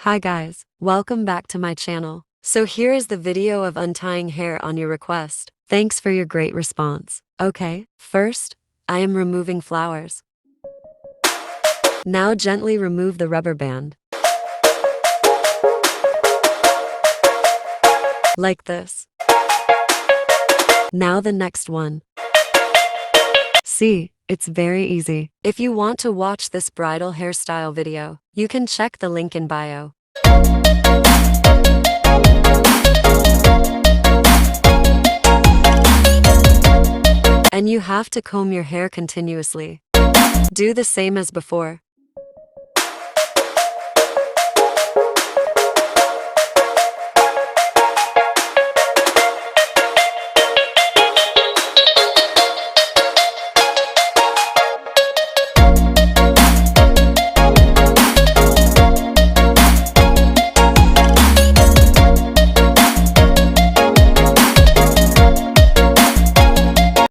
Hi guys, welcome back to my channel. So here is the video of untying hair on your request. Thanks for your great response. Okay, first, I am removing flowers. Now gently remove the rubber band. Like this. Now the next one. See, it's very easy. If you want to watch this bridal hairstyle video, you can check the link in bio. And you have to comb your hair continuously. Do the same as before.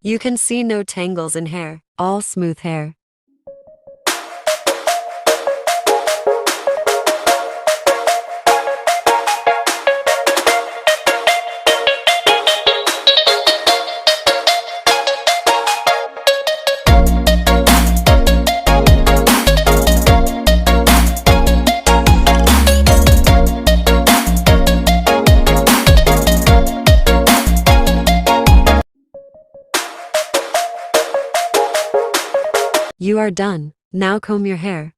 You can see no tangles in hair, all smooth hair. You are done. Now comb your hair.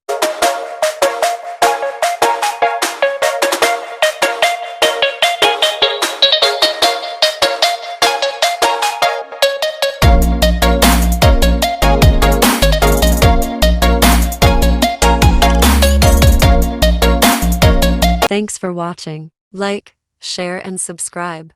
Thanks for watching. Like, share and subscribe.